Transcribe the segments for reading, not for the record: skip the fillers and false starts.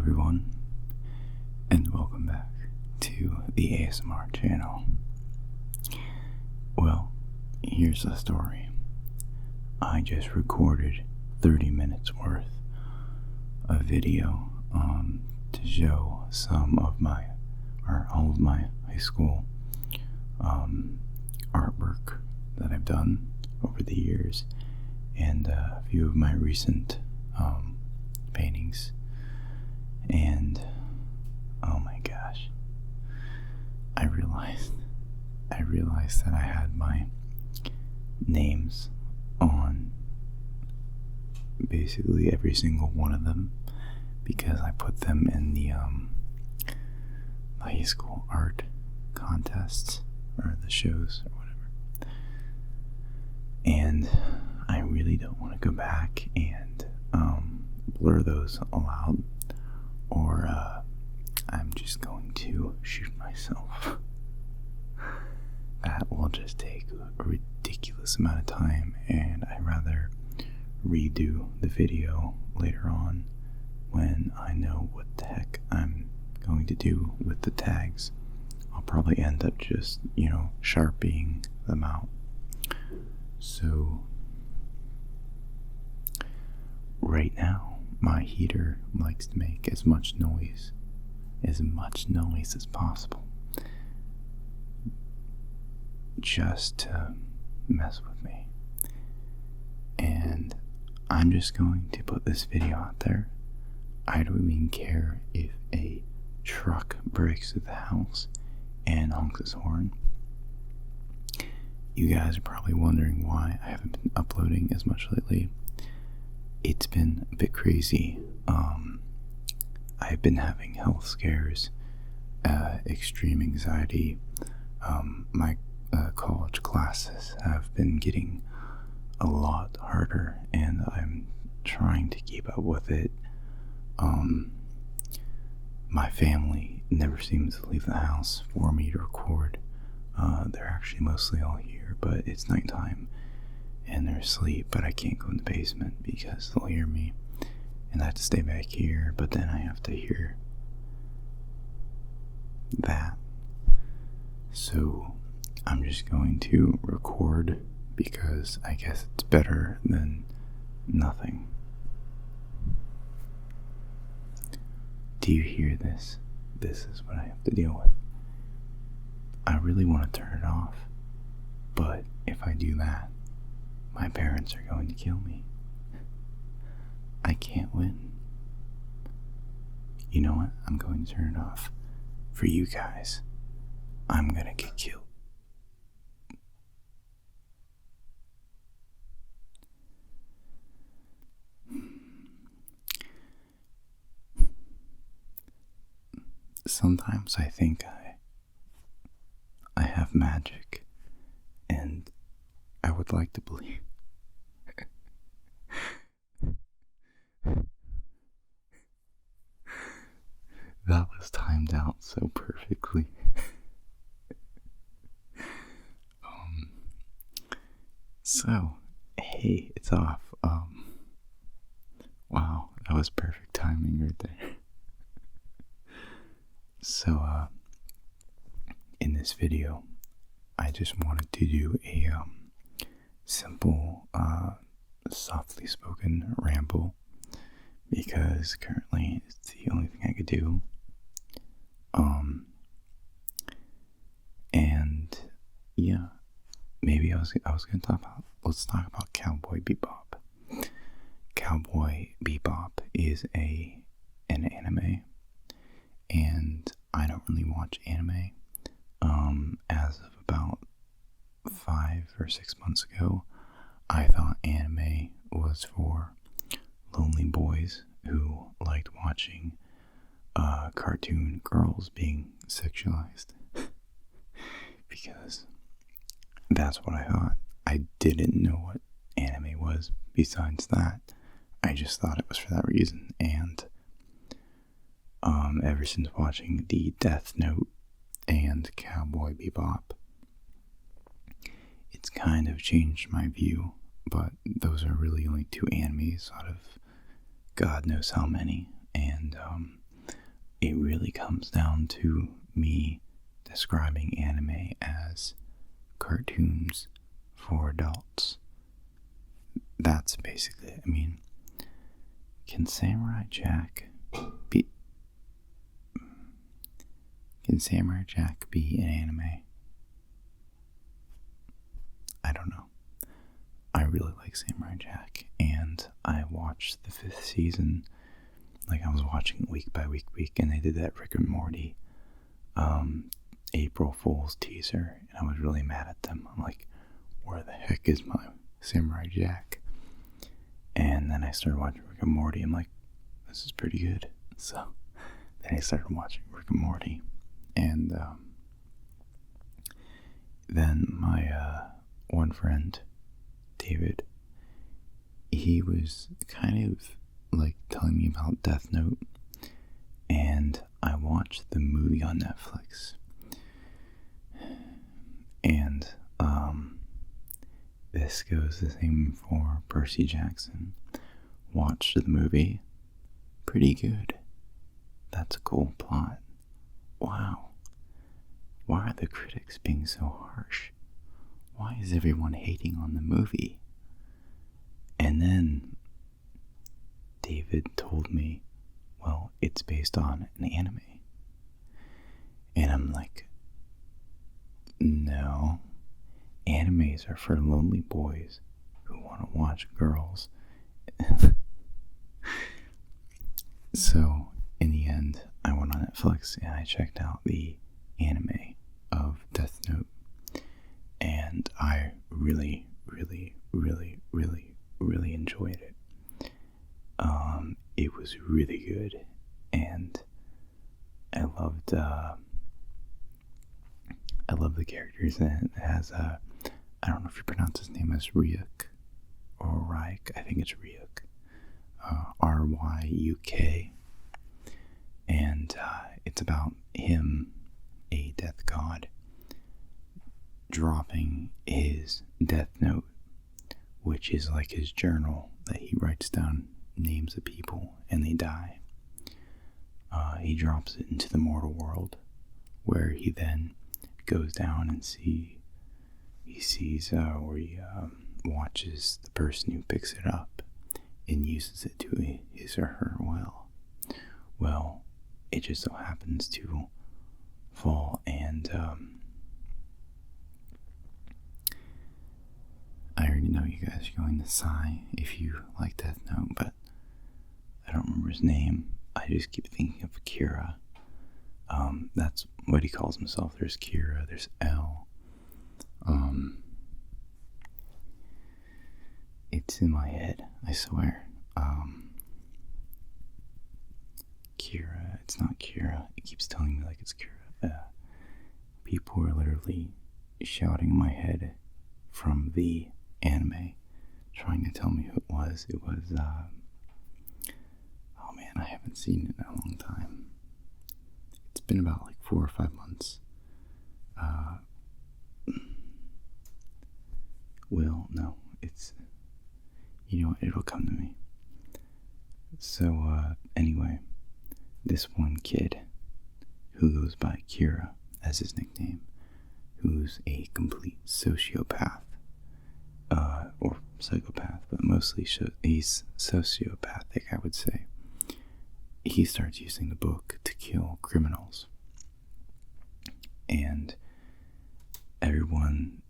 everyone, and welcome back to the ASMR channel. Well, here's the story. I just recorded 30 minutes worth of video to show all of my high school artwork that I've done over the years, and a few of my recent paintings. And oh my gosh, I realized that I had my names on basically every single one of them because I put them in the high school art contests or the shows or whatever. And I really don't want to go back and blur those all out, or I'm just going to shoot myself. That will just take a ridiculous amount of time, and I'd rather redo the video later on when I know what the heck I'm going to do with the tags. I'll probably end up just, Sharpieing them out. So right now, my heater likes to make as much noise as possible, just to mess with me. And I'm just going to put this video out there. I don't even care if a truck breaks through the house and honks its horn. You guys are probably wondering why I haven't been uploading as much lately. It's been a bit crazy. I've been having health scares, extreme anxiety. My college classes have been getting a lot harder, and I'm trying to keep up with it. My family never seems to leave the house for me to record. They're actually mostly all here, but it's nighttime and they're asleep, but I can't go in the basement because they'll hear me, and I have to stay back here, but then I have to hear that. So I'm just going to record because I guess it's better than nothing. Do you hear this? This is what I have to deal with. I really want to turn it off, but if I do that, my parents are going to kill me. I can't win. You know what? I'm going to turn it off. For you guys, I'm gonna get killed. Sometimes I think I have magic, and I would like to believe. That was timed out so perfectly. So, hey, it's off. Wow, that was perfect timing right there. So, in this video, I just wanted to do a simple, softly spoken ramble, because currently it's the only thing I could do. And yeah, maybe let's talk about Cowboy Bebop. Cowboy Bebop is an anime, and I don't really watch anime. As of about 5 or 6 months ago, I thought anime was for lonely boys who liked watching cartoon girls being sexualized. Because that's what I thought. I didn't know what anime was besides that. I just thought it was for that reason. And ever since watching the Death Note and Cowboy Bebop, it's kind of changed my view. But those are really only two animes out of God knows how many. And it really comes down to me describing anime as cartoons for adults. That's basically it. I mean, can Samurai Jack be an anime? I don't know. I really like Samurai Jack, and I watched the 5th season. Like, I was watching it week by week, and they did that Rick and Morty April Fool's teaser, and I was really mad at them. I'm like, where the heck is my Samurai Jack? And then I started watching Rick and Morty. I'm like, this is pretty good. So then I started watching Rick and Morty, and then my one friend, David, he was kind of like telling me about Death Note, and I watched the movie on Netflix, and this goes the same for Percy Jackson. Watched the movie, pretty good. That's a cool plot. Wow. Why are the critics being so harsh? Why is everyone hating on the movie? And then David told me, well, it's based on an anime. And I'm like, no. Animes are for lonely boys who want to watch girls. So, in the end, I went on Netflix and I checked out the anime of Death Note. And I really, really, really, really, really enjoyed it. It was really good, and I loved the characters. And it has I don't know if you pronounce his name as Ryuk or Ryuk. I think it's Ryuk. Ryuk. And it's about him, a death god, dropping his death note, which is like his journal that he writes down names of people and they die. He drops it into the mortal world, where he then goes down and watches the person who picks it up and uses it to his or her will. Well, it just so happens to fall, and I already know you guys are going to sigh if you like Death Note, but I don't remember his name. I just keep thinking of Kira. That's what he calls himself. There's Kira, there's L. It's in my head, I swear. Kira, it's not Kira. It keeps telling me like it's Kira. People are literally shouting in my head from the anime, trying to tell me who it was. It was, oh man, I haven't seen it in a long time. It's been about like 4 or 5 months. No, it's, you know what, it'll come to me. So, anyway, this one kid who goes by Kira as his nickname, who's a complete sociopath, or psychopath, but mostly he's sociopathic, I would say. He starts using the book to kill criminals, and everyone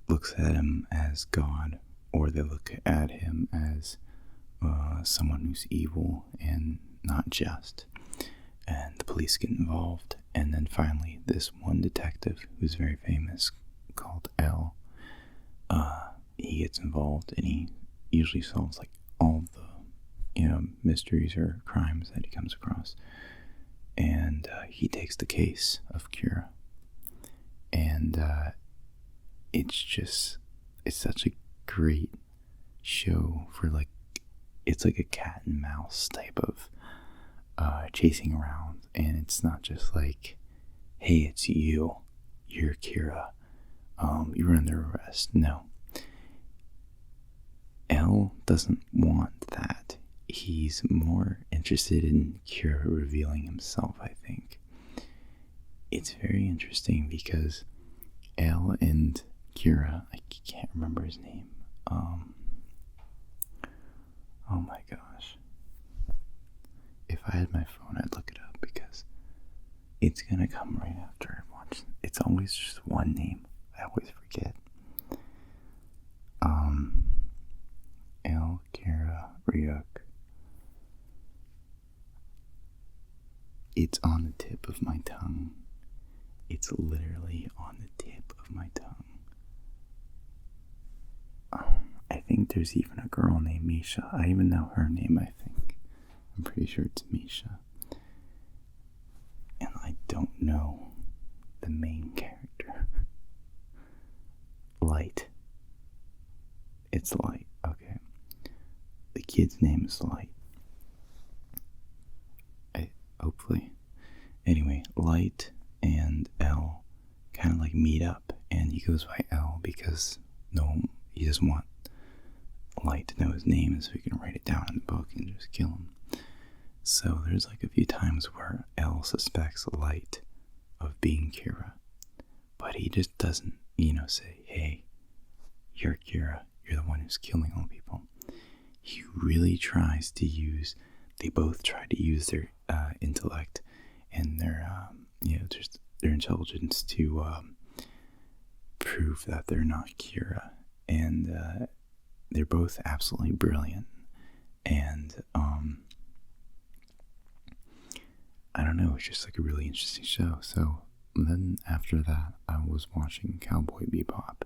looks at him as God, or they look at him as someone who's evil and not just, and the police get involved. And then finally this one detective who's very famous called L, he gets involved, and he usually solves like all the mysteries or crimes that he comes across, and he takes the case of Kira, and it's such a great show for like, it's like a cat and mouse type of chasing around, and it's not just like, hey, it's you're Kira, you're under arrest. No, L doesn't want that. he's more interested in Kira revealing himself, I think. It's very interesting because Elle and Kira, I can't remember his name. Oh my gosh. If I had my phone, I'd look it up because it's gonna come right after I watch. It's always just one name. I always forget. Elle, Kira, Ryuk. It's on the tip of my tongue. It's literally on the tip of my tongue. I think there's even a girl named Misha. I even know her name, I think. I'm pretty sure it's Misha. And I don't know the main character. Light. It's Light, okay. The kid's name is Light. Hopefully. Anyway, Light and Elle kind of like meet up, and he goes by Elle because he doesn't want Light to know his name, so he can write it down in the book and just kill him. So there's like a few times where Elle suspects Light of being Kira, but he just doesn't, say, hey, you're Kira, you're the one who's killing all people. He really tries to they both try to use their intellect and their, just their intelligence to prove that they're not Kira. And they're both absolutely brilliant. And I don't know, it's just like a really interesting show. So then after that, I was watching Cowboy Bebop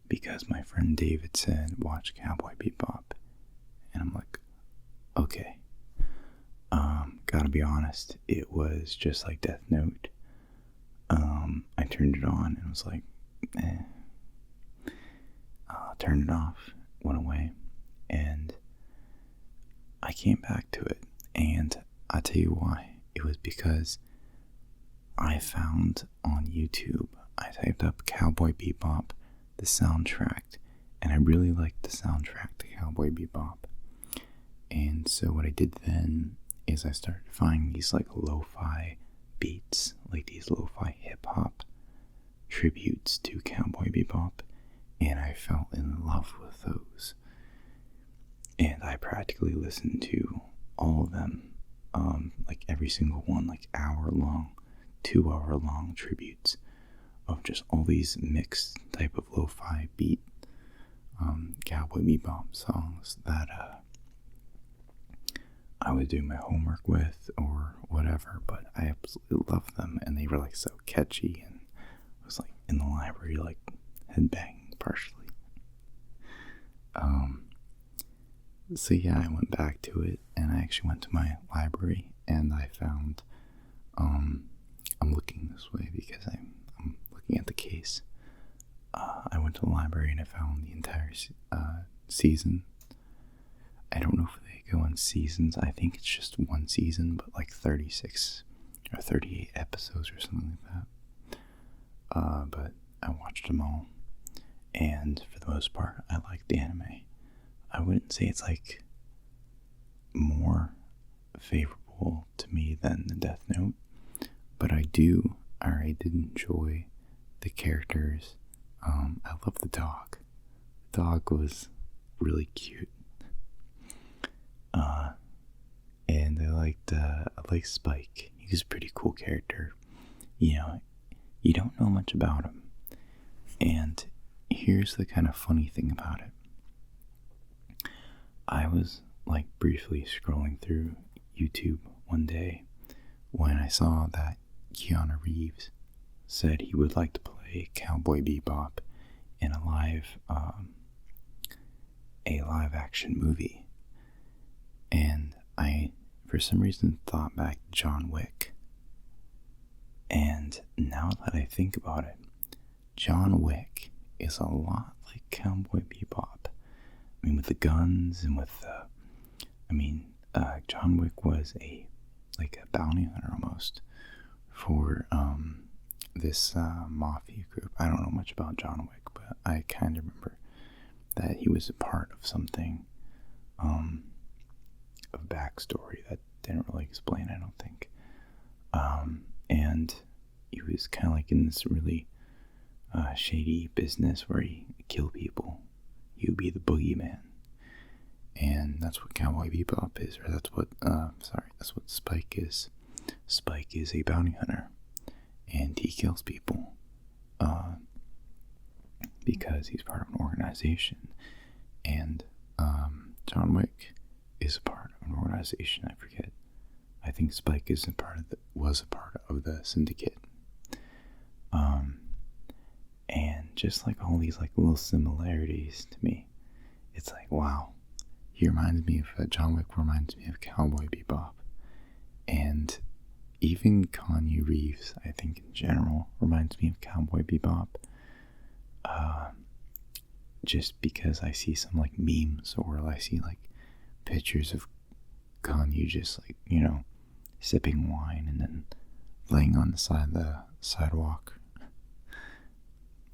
because my friend David said, watch Cowboy Bebop. And I'm like, okay. Gotta be honest, it was just like Death Note. I turned it on and was like, turned it off, went away, and I came back to it. And I'll tell you why. It was because I found on YouTube, I typed up Cowboy Bebop, the soundtrack, and I really liked the soundtrack to Cowboy Bebop. And so what I did then is I started finding these like lo-fi beats, like these lo-fi hip-hop tributes to Cowboy Bebop, and I fell in love with those. And I practically listened to all of them, like every single one, like hour-long, 2-hour-long tributes of just all these mixed type of lo-fi beat Cowboy Bebop songs that I would do my homework with or whatever, but I absolutely loved them, and they were like so catchy, and I was like in the library like headbanging partially. So yeah, I went back to it, and I actually went to my library, and I found I'm looking this way because I'm looking at the case. I went to the library and I found the entire season. I don't know if they go in seasons. I think it's just one season, but like 36 or 38 episodes or something like that. But I watched them all, and for the most part, I liked the anime. I wouldn't say it's like more favorable to me than the Death Note, but I did enjoy the characters. I love the dog. The dog was really cute. And I liked Spike. He was a pretty cool character. You don't know much about him. And here's the kind of funny thing about it. I was like briefly scrolling through YouTube one day when I saw that Keanu Reeves said he would like to play Cowboy Bebop in a live action movie. And I, for some reason, thought back to John Wick. And now that I think about it, John Wick is a lot like Cowboy Bebop. I mean, with the guns and with John Wick was a bounty hunter almost for this mafia group. I don't know much about John Wick, but I kind of remember that he was a part of something of backstory that didn't really explain, I don't think. And he was kind of like in this really shady business where he kill people. He would be the boogeyman. And that's what Cowboy Bebop is, or that's what Spike is. Spike is a bounty hunter, and he kills people because he's part of an organization. And John Wick is a part of an organization. I forget. I think Spike was a part of the syndicate. And just like all these like little similarities to me, it's like, wow. He reminds me of John Wick reminds me of Cowboy Bebop, and even Keanu Reeves, I think in general, reminds me of Cowboy Bebop. Just because I see some like memes, or I see like pictures of Keanu just like, sipping wine and then laying on the side of the sidewalk.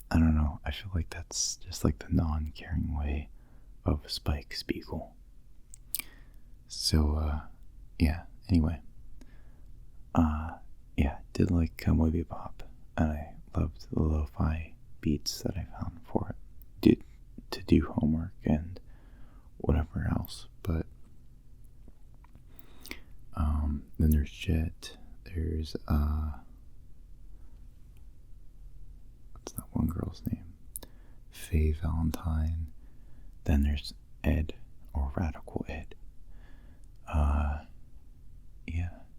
I don't know. I feel like that's just like the non-caring way of Spike Spiegel. So, anyway. Did like Cowboy Bebop, and I loved the lo-fi beats that I found for it to do homework and whatever else. But, then there's Jet, there's, what's that one girl's name? Faye Valentine. Then there's Ed, or Radical Ed.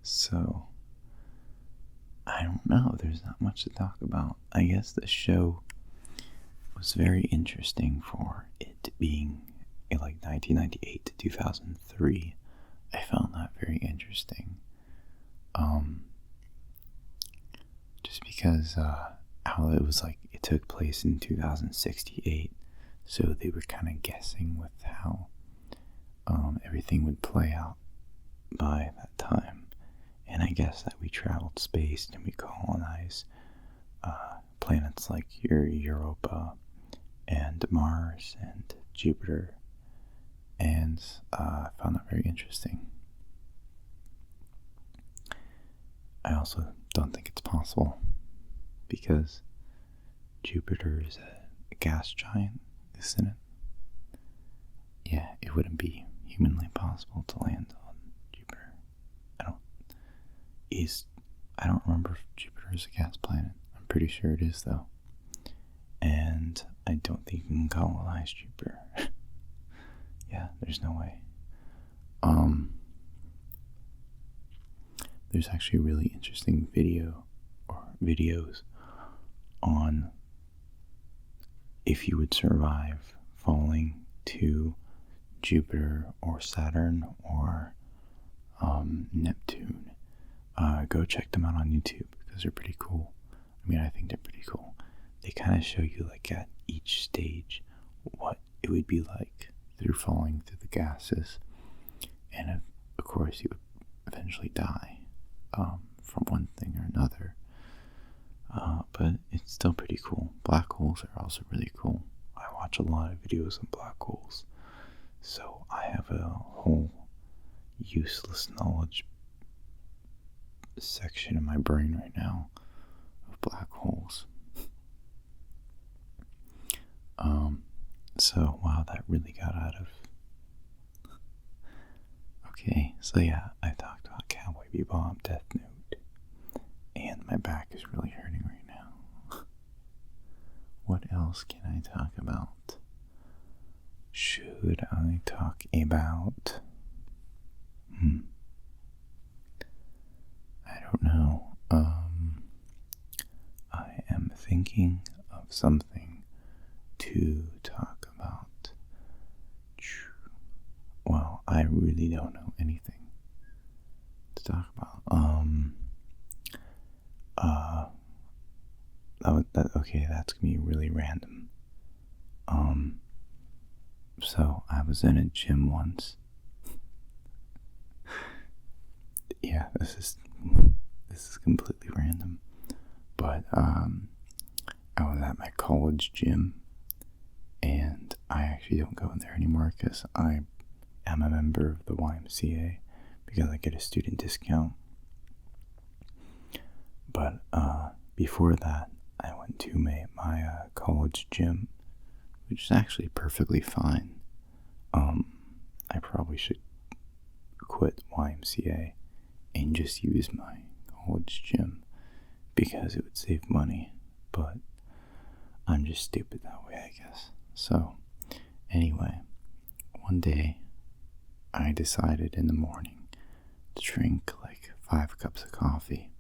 So I don't know, there's not much to talk about. I guess the show was very interesting for it being in like 1998 to 2003. I found that very interesting. Just because how it was like, it took place in 2068, so they were kind of guessing with how everything would play out by that time. And I guess that we traveled space and we colonized planets like Europa and Mars and Jupiter, and I found that very interesting. I also don't think it's possible, because Jupiter is a gas giant, isn't it? Yeah, it wouldn't be humanly possible to land on Jupiter. I don't remember if Jupiter is a gas planet. I'm pretty sure it is, though. And I don't think you can colonize Jupiter. Yeah, there's no way. There's actually a really interesting videos on if you would survive falling to Jupiter or Saturn or Neptune. Go check them out on YouTube, because they're pretty cool. I mean, I think they're pretty cool. They kind of show you like at each stage what it would be like through falling through the gases, and of course you would eventually die from one thing or another. But it's still pretty cool. Black holes are also really cool. I watch a lot of videos on black holes, so I have a whole useless knowledge section in my brain right now of black holes. So wow, that really got out of. Okay, so yeah, I talked about Cowboy Bebop, Death Note, and my back is really hurting right now. What else can I talk about? Should I talk about? I don't know. I am thinking of something to talk about. Well, I really don't know anything to talk about. Okay, that's gonna be really random. So I was in a gym once. Yeah, this is completely random, but I was at my college gym, and I actually don't go in there anymore because I am a member of the YMCA because I get a student discount. But before that, I went to my college gym, which is actually perfectly fine. I probably should quit YMCA and just use my college gym because it would save money, but I'm just stupid that way, I guess. So, anyway, one day I decided in the morning to drink like 5 cups of coffee,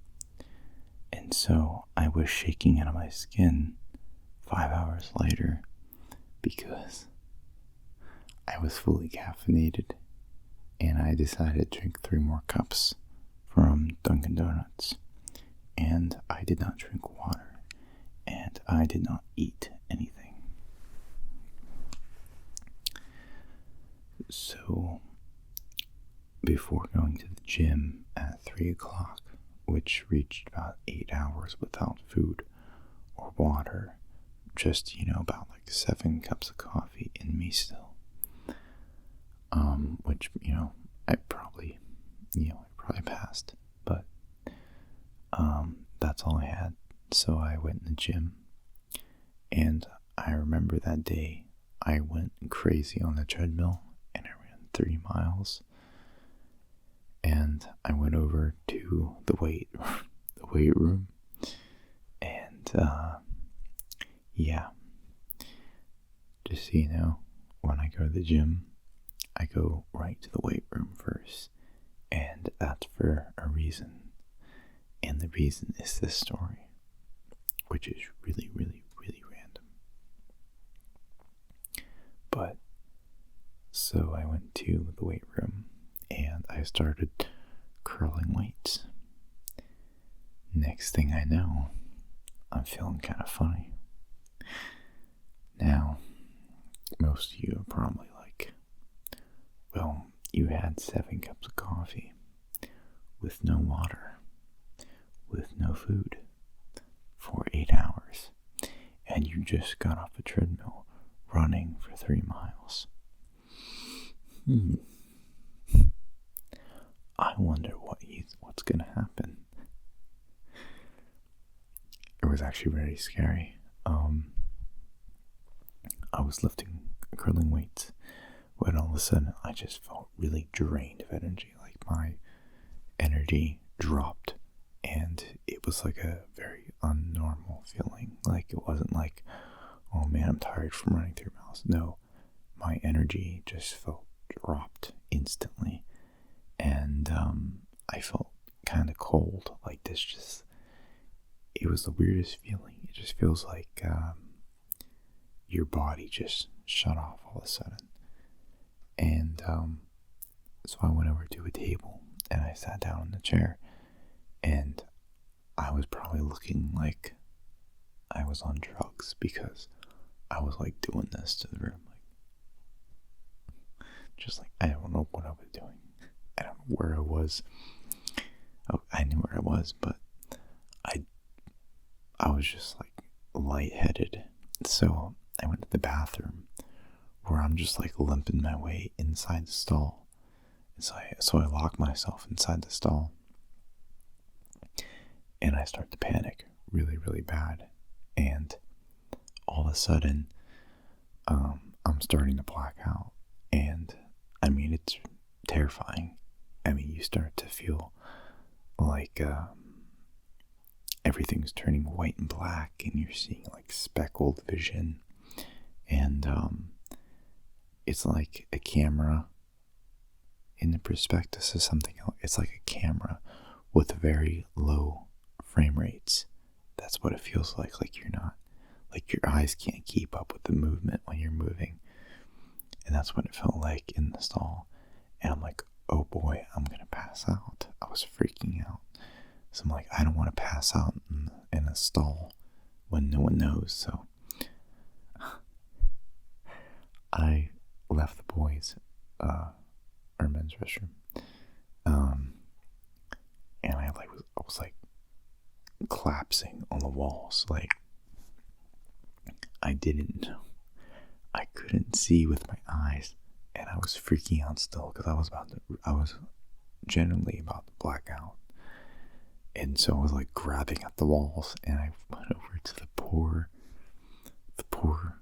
and so I was shaking out of my skin 5 hours later because I was fully caffeinated, and I decided to drink 3 more cups from Dunkin' Donuts, and I did not drink water, and I did not eat anything. So, before going to the gym at 3 o'clock, which reached about 8 hours without food or water, just, about like 7 cups of coffee in me still. Which, I probably passed, but, that's all I had. So I went in the gym, and I remember that day I went crazy on the treadmill, and I ran 3 miles, and I went over to the weight room, and, yeah, just so you know, when I go to the gym, I go right to the weight room first, and that's for a reason. And the reason is this story, which is really, really, really random. But, so I went to the weight room, and I started curling weights. Next thing I know, I'm feeling kind of funny. Now, most of you are probably like, well, you had 7 cups of coffee with no water, with no food, for 8 hours, and you just got off a treadmill running for 3 miles. I wonder what's going to happen. It was actually very scary. I was curling weights, when all of a sudden I just felt really drained of energy. Like my energy dropped, and it was like a very unnormal feeling. Like it wasn't like, oh man, I'm tired from running 3 miles. No, my energy just felt dropped instantly, and I felt kind of cold. Like this, it was the weirdest feeling. It just feels like your body just shut off all of a sudden. And so I went over to a table, and I sat down in the chair, and I was probably looking like I was on drugs because I was like doing this to the room, like just like I don't know what I was doing. I don't know where I was. Oh, I knew where I was, but I was just like lightheaded. So I went to the bathroom, where I'm just like limping my way inside the stall. And so I lock myself inside the stall, and I start to panic really, really bad. And all of a sudden, I'm starting to black out. And I mean, it's terrifying. I mean, you start to feel like everything's turning white and black, and you're seeing like speckled vision. And it's like a camera in the prospectus of something else. It's like a camera with very low frame rates. That's what it feels like you're not, like your eyes can't keep up with the movement when you're moving. And that's what it felt like in the stall. And I'm like, oh boy, I'm gonna pass out. I was freaking out. So I'm like, I don't want to pass out in a stall when no one knows. So I left the boys' or men's restroom, and I was like collapsing on the walls. Like I couldn't see with my eyes, and I was freaking out still because I was genuinely about to black out. And so I was like grabbing at the walls, and I went over to the poor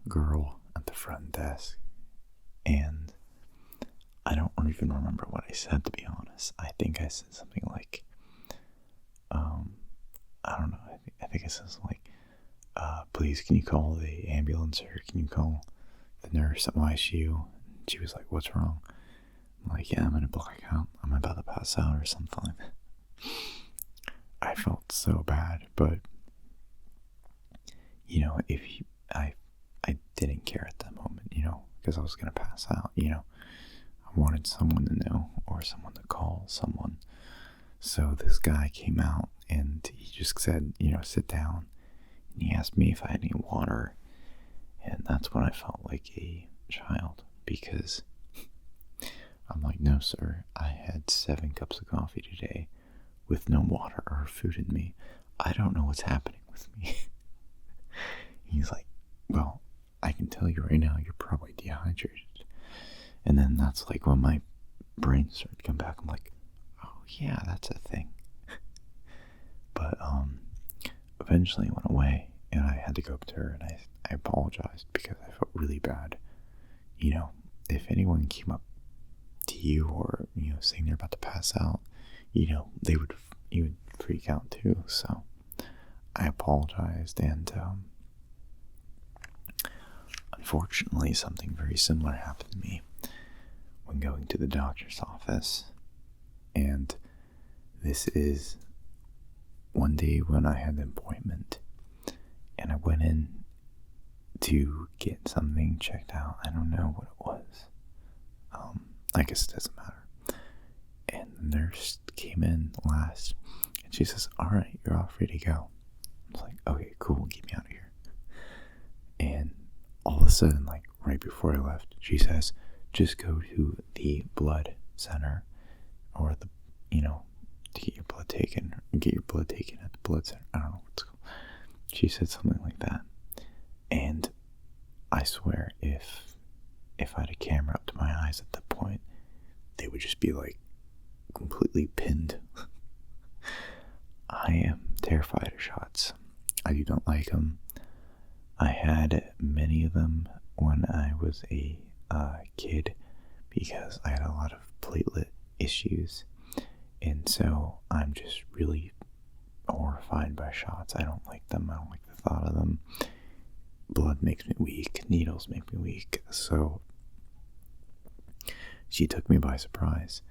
girl at the front desk, and I don't even remember what I said, to be honest. I think I said something like, I don't know, I think I said something like, please, can you call the ambulance, or can you call the nurse at my ICU? And she was like, what's wrong? I'm like, yeah, I'm in a blackout. I'm about to pass out or something like that. I felt so bad, but, you know, I didn't care at that moment, you know, because I was going to pass out, you know. I wanted someone to know, or someone to call someone. So this guy came out, and he just said, you know, sit down. And he asked me if I had any water. And that's when I felt like a child, because I'm like, no, sir, I had 7 cups of coffee today with no water or food in me. I don't know what's happening with me. He's like, well, I can tell you right now, you're probably dehydrated. And then that's like when my brain started to come back. I'm like, oh yeah, that's a thing. But eventually it went away, and I had to go up to her, and I apologized because I felt really bad. You know, if anyone came up to you, or, you know, saying they're about to pass out, you know, you would freak out too. So I apologized, and unfortunately something very similar happened to me when going to the doctor's office. And this is one day when I had an appointment, and I went in to get something checked out. I don't know what it was. I guess it doesn't matter. And the nurse came in last, and she says, all right, you're all free to go. I was like, okay, cool, get me out of here. And all of a sudden, like right before I left, she says, just go to the blood center, or the, you know, to get your blood taken at the blood center. I don't know what it's called. She said something like that. And I swear, if I had a camera up to my eyes at that point, they would just be like completely pinned. I am terrified of shots. I do not like them. I had many of them when I was a kid, because I had a lot of platelet issues, and so I'm just really horrified by shots. I don't like them. I don't like the thought of them. Blood makes me weak. Needles make me weak. So she took me by surprise,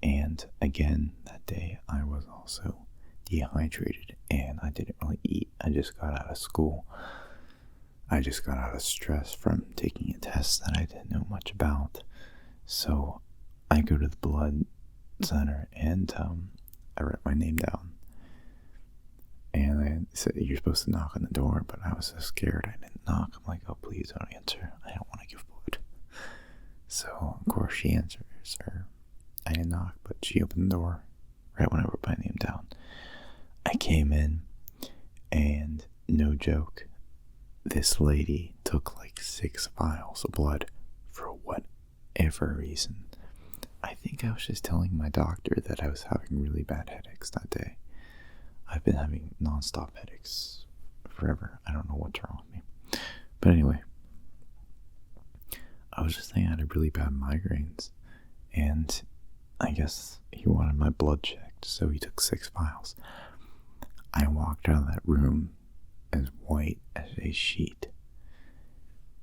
and again that day I was also dehydrated, and I didn't really eat. I just got out of school. I just got out of stress from taking a test that I didn't know much about. So I go to the blood center, and I write my name down. And I said, you're supposed to knock on the door, but I was so scared I didn't knock. I'm like, oh, please don't answer. I don't want to give blood. So, of course, she answers, or I didn't knock, but she opened the door right when I wrote my name down. I came in, and no joke, this lady took like 6 vials of blood for whatever reason. I think I was just telling my doctor that I was having really bad headaches that day. I've been having non-stop headaches forever. I don't know what's wrong with me. But anyway, I was just saying I had really bad migraines, and I guess he wanted my blood checked, so he took 6 vials. I walked out of that room as white as a sheet,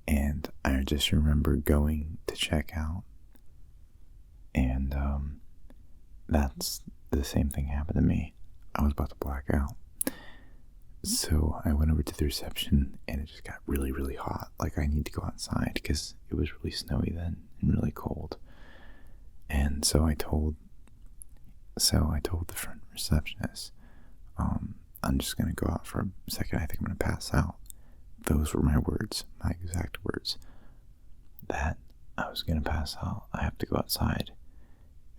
and I just remember going to check out, and that's the same thing happened to me. I was about to black out. So I went over to the reception, and it just got really, really hot. Like, I need to go outside because it was really snowy then and really cold. And so I told the front receptionist, I'm just going to go out for a second. I think I'm going to pass out. Those were my words, my exact words. That I was going to pass out. I have to go outside.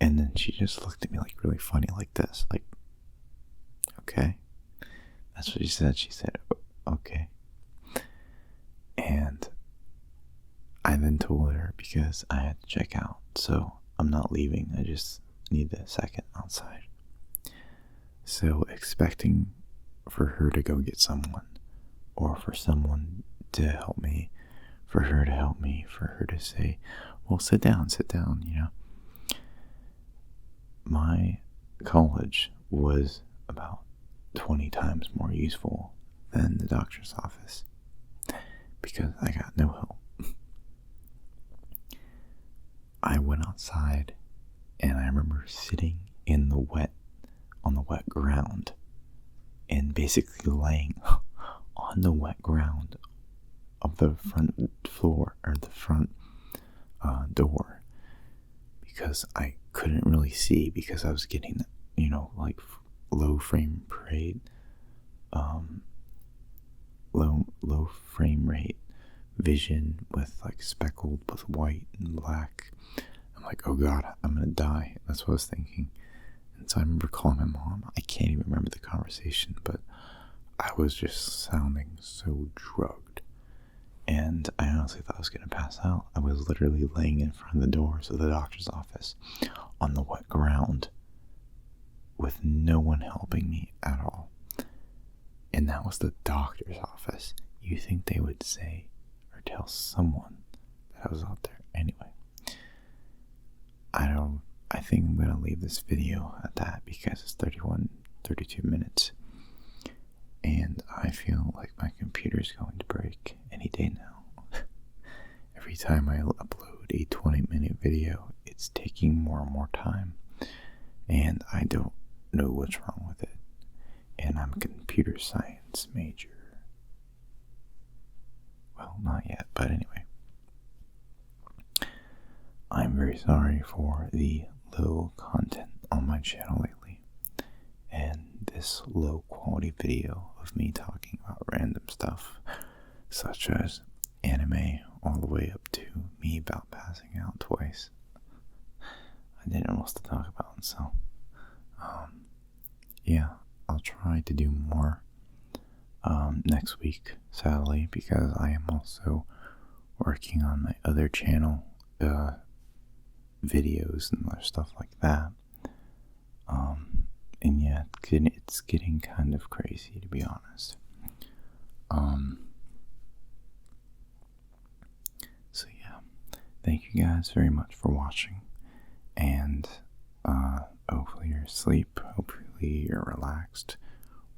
And then she just looked at me like really funny, like this, like, okay. That's what she said. She said, okay. And I I then told her because I had to check out, so I'm not leaving. I just need a second outside. So expecting for her to go get someone, or for someone to help me, for her to help me, for her to say, well, sit down, you know. My college was about 20 times more useful than the doctor's office because I got no help. I went outside and I remember sitting in the wet, on the wet ground, and basically laying on the wet ground of the front floor, or the front door, because I couldn't really see because I was getting, you know, like low frame rate vision with like speckled with white and black. I'm like, oh god, I'm gonna die. That's what I was thinking. And so I remember calling my mom. I can't even remember the conversation, but I was just sounding so drugged. And I honestly thought I was gonna pass out. I was literally laying in front of the doors of the doctor's office on the wet ground with no one helping me at all. And that was the doctor's office. You think they would say or tell someone that I was out there? Anyway, I think I'm gonna leave this video at that because it's 32 minutes. And I feel like my computer's going to break any day now. Every time I upload a 20-minute video, it's taking more and more time. And I don't know what's wrong with it. And I'm a computer science major. Well, not yet, but anyway. I'm very sorry for the low content on my channel lately. And this low quality video of me talking about random stuff, such as anime, all the way up to me about passing out twice. I didn't know what to talk about, so yeah, I'll try to do more next week, sadly, because I am also working on my other channel videos and other stuff like that. And yeah, it's getting kind of crazy, to be honest. So yeah, thank you guys very much for watching, and hopefully you're asleep, hopefully you're relaxed,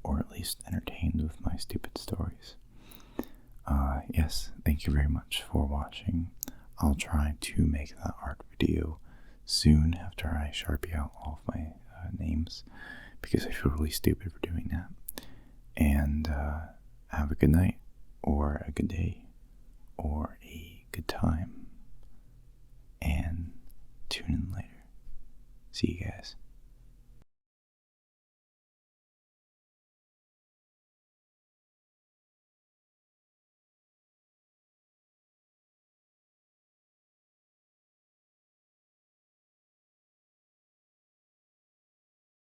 or at least entertained with my stupid stories. Yes, thank you very much for watching. I'll try to make that art video soon after I sharpie out all of my names, because I feel really stupid for doing that. And have a good night, or a good day, or a good time, and tune in later. See you guys.